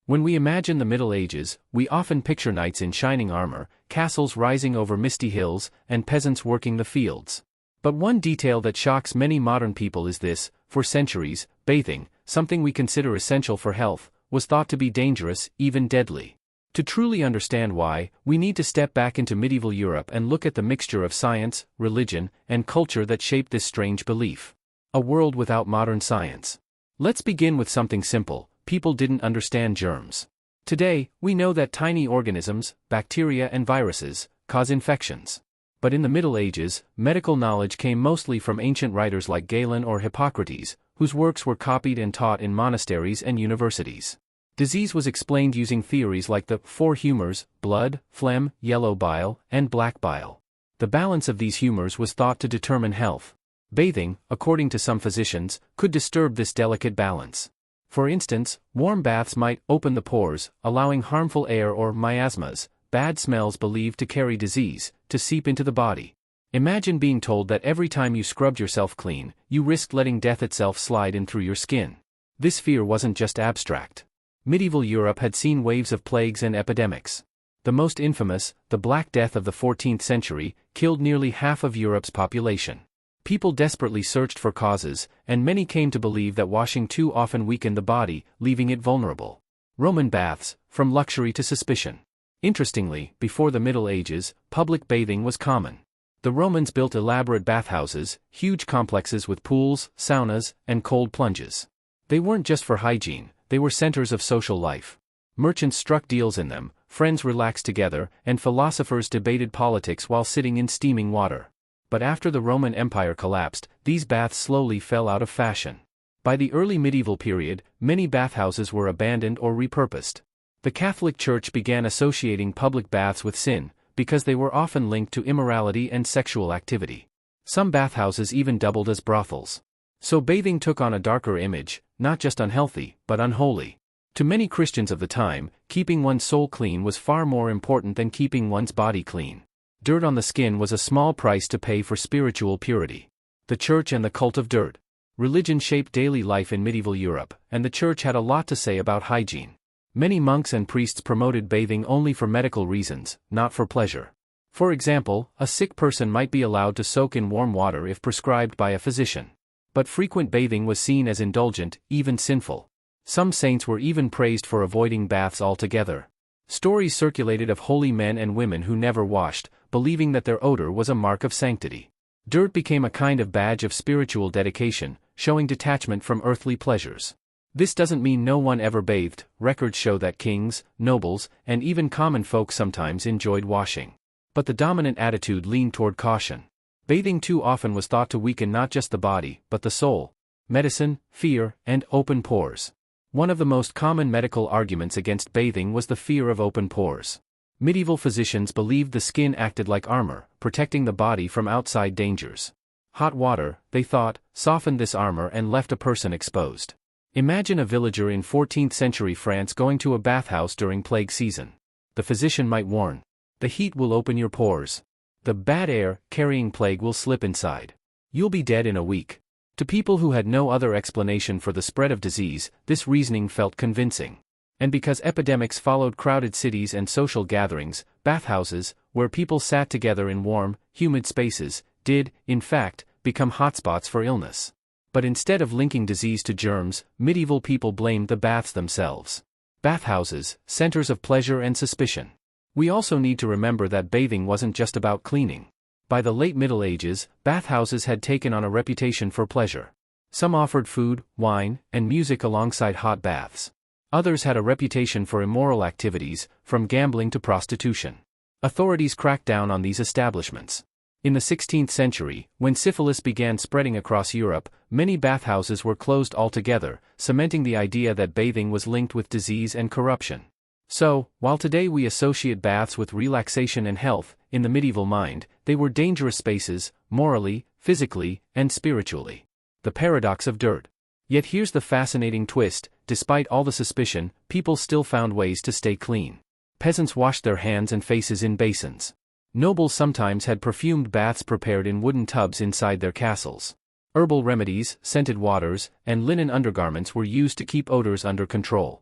When we imagine the Middle Ages, we often picture knights in shining armor, castles rising over misty hills, and peasants working the fields. But one detail that shocks many modern people is this: for centuries, bathing, something we consider essential for health, was thought to be dangerous, even deadly. To truly understand why, we need to step back into medieval Europe and look at the mixture of science, religion, and culture that shaped this strange belief. A world without modern science. Let's begin with something simple. People didn't understand germs. Today, we know that tiny organisms, bacteria and viruses, cause infections. But in the Middle Ages, medical knowledge came mostly from ancient writers like Galen or Hippocrates, whose works were copied and taught in monasteries and universities. Disease was explained using theories like the four humors: blood, phlegm, yellow bile, and black bile. The balance of these humors was thought to determine health. Bathing, according to some physicians, could disturb this delicate balance. For instance, warm baths might open the pores, allowing harmful air or miasmas, bad smells believed to carry disease, to seep into the body. Imagine being told that every time you scrubbed yourself clean, you risked letting death itself slide in through your skin. This fear wasn't just abstract. Medieval Europe had seen waves of plagues and epidemics. The most infamous, the Black Death of the 14th century, killed nearly half of Europe's population. People desperately searched for causes, and many came to believe that washing too often weakened the body, leaving it vulnerable. Roman baths, from luxury to suspicion. Interestingly, before the Middle Ages, public bathing was common. The Romans built elaborate bathhouses, huge complexes with pools, saunas, and cold plunges. They weren't just for hygiene, they were centers of social life. Merchants struck deals in them, friends relaxed together, and philosophers debated politics while sitting in steaming water. But after the Roman Empire collapsed, these baths slowly fell out of fashion. By the early medieval period, many bathhouses were abandoned or repurposed. The Catholic Church began associating public baths with sin, because they were often linked to immorality and sexual activity. Some bathhouses even doubled as brothels. So bathing took on a darker image, not just unhealthy, but unholy. To many Christians of the time, keeping one's soul clean was far more important than keeping one's body clean. Dirt on the skin was a small price to pay for spiritual purity. The Church and the cult of dirt. Religion shaped daily life in medieval Europe, and the Church had a lot to say about hygiene. Many monks and priests promoted bathing only for medical reasons, not for pleasure. For example, a sick person might be allowed to soak in warm water if prescribed by a physician. But frequent bathing was seen as indulgent, even sinful. Some saints were even praised for avoiding baths altogether. Stories circulated of holy men and women who never washed, believing that their odor was a mark of sanctity. Dirt became a kind of badge of spiritual dedication, showing detachment from earthly pleasures. This doesn't mean no one ever bathed. Records show that kings, nobles, and even common folk sometimes enjoyed washing. But the dominant attitude leaned toward caution. Bathing too often was thought to weaken not just the body, but the soul. Medicine, fear, and open pores. One of the most common medical arguments against bathing was the fear of open pores. Medieval physicians believed the skin acted like armor, protecting the body from outside dangers. Hot water, they thought, softened this armor and left a person exposed. Imagine a villager in 14th century France going to a bathhouse during plague season. The physician might warn, "The heat will open your pores. The bad air, carrying plague, will slip inside. You'll be dead in a week." To people who had no other explanation for the spread of disease, this reasoning felt convincing. And because epidemics followed crowded cities and social gatherings, bathhouses, where people sat together in warm, humid spaces, did, in fact, become hotspots for illness. But instead of linking disease to germs, medieval people blamed the baths themselves. Bathhouses, centers of pleasure and suspicion. We also need to remember that bathing wasn't just about cleaning. By the late Middle Ages, bathhouses had taken on a reputation for pleasure. Some offered food, wine, and music alongside hot baths. Others had a reputation for immoral activities, from gambling to prostitution. Authorities cracked down on these establishments. In the 16th century, when syphilis began spreading across Europe, many bathhouses were closed altogether, cementing the idea that bathing was linked with disease and corruption. So, while today we associate baths with relaxation and health, in the medieval mind, they were dangerous spaces, morally, physically, and spiritually. The paradox of dirt. Yet here's the fascinating twist: despite all the suspicion, people still found ways to stay clean. Peasants washed their hands and faces in basins. Nobles sometimes had perfumed baths prepared in wooden tubs inside their castles. Herbal remedies, scented waters, and linen undergarments were used to keep odors under control.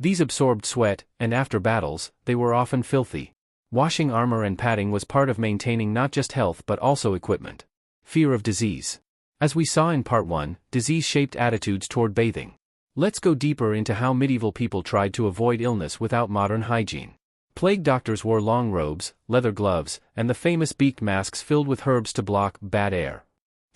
These absorbed sweat, and after battles, they were often filthy. Washing armor and padding was part of maintaining not just health but also equipment. Fear of disease. As we saw in Part 1, disease shaped attitudes toward bathing. Let's go deeper into how medieval people tried to avoid illness without modern hygiene. Plague doctors wore long robes, leather gloves, and the famous beaked masks filled with herbs to block bad air.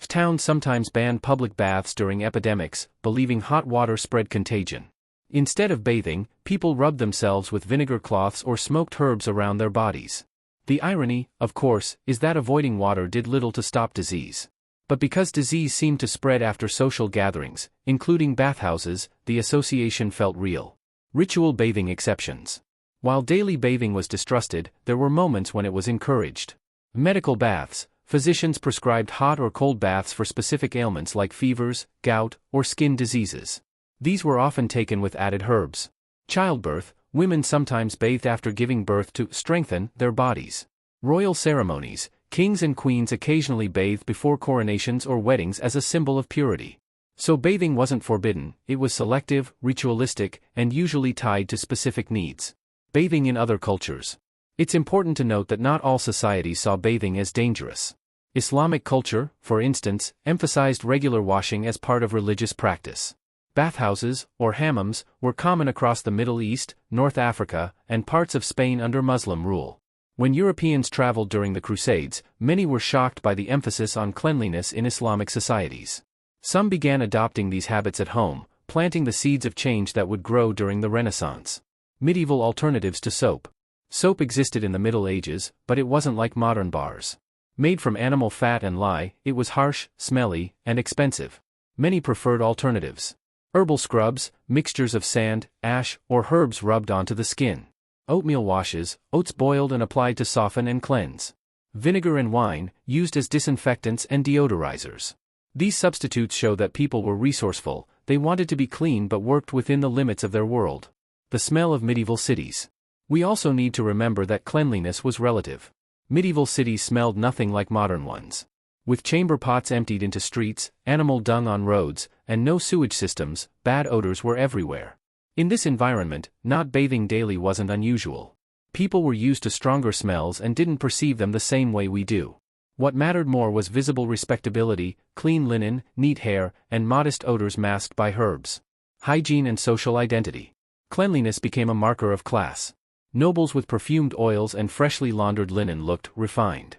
Towns sometimes banned public baths during epidemics, believing hot water spread contagion. Instead of bathing, people rubbed themselves with vinegar cloths or smoked herbs around their bodies. The irony, of course, is that avoiding water did little to stop disease. But because disease seemed to spread after social gatherings, including bathhouses, the association felt real. Ritual bathing exceptions. While daily bathing was distrusted, there were moments when it was encouraged. Medical baths. Physicians prescribed hot or cold baths for specific ailments like fevers, gout, or skin diseases. These were often taken with added herbs. Childbirth. Women sometimes bathed after giving birth to strengthen their bodies. Royal ceremonies. Kings and queens occasionally bathed before coronations or weddings as a symbol of purity. So bathing wasn't forbidden, it was selective, ritualistic, and usually tied to specific needs. Bathing in other cultures. It's important to note that not all societies saw bathing as dangerous. Islamic culture, for instance, emphasized regular washing as part of religious practice. Bathhouses, or hammams, were common across the Middle East, North Africa, and parts of Spain under Muslim rule. When Europeans traveled during the Crusades, many were shocked by the emphasis on cleanliness in Islamic societies. Some began adopting these habits at home, planting the seeds of change that would grow during the Renaissance. Medieval alternatives to soap. Soap existed in the Middle Ages, but it wasn't like modern bars. Made from animal fat and lye, it was harsh, smelly, and expensive. Many preferred alternatives. Herbal scrubs, mixtures of sand, ash, or herbs rubbed onto the skin. Oatmeal washes, oats boiled and applied to soften and cleanse. Vinegar and wine, used as disinfectants and deodorizers. These substitutes show that people were resourceful, they wanted to be clean but worked within the limits of their world. The smell of medieval cities. We also need to remember that cleanliness was relative. Medieval cities smelled nothing like modern ones. With chamber pots emptied into streets, animal dung on roads, and no sewage systems, bad odors were everywhere. In this environment, not bathing daily wasn't unusual. People were used to stronger smells and didn't perceive them the same way we do. What mattered more was visible respectability, clean linen, neat hair, and modest odors masked by herbs. Hygiene and social identity. Cleanliness became a marker of class. Nobles with perfumed oils and freshly laundered linen looked refined.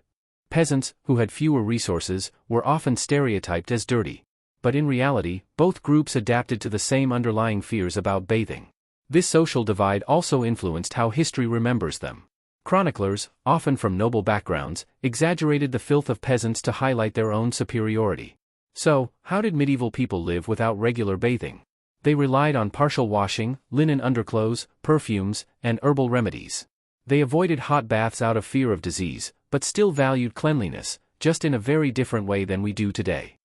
Peasants, who had fewer resources, were often stereotyped as dirty. But in reality, both groups adapted to the same underlying fears about bathing. This social divide also influenced how history remembers them. Chroniclers, often from noble backgrounds, exaggerated the filth of peasants to highlight their own superiority. So, how did medieval people live without regular bathing? They relied on partial washing, linen underclothes, perfumes, and herbal remedies. They avoided hot baths out of fear of disease, but still valued cleanliness, just in a very different way than we do today.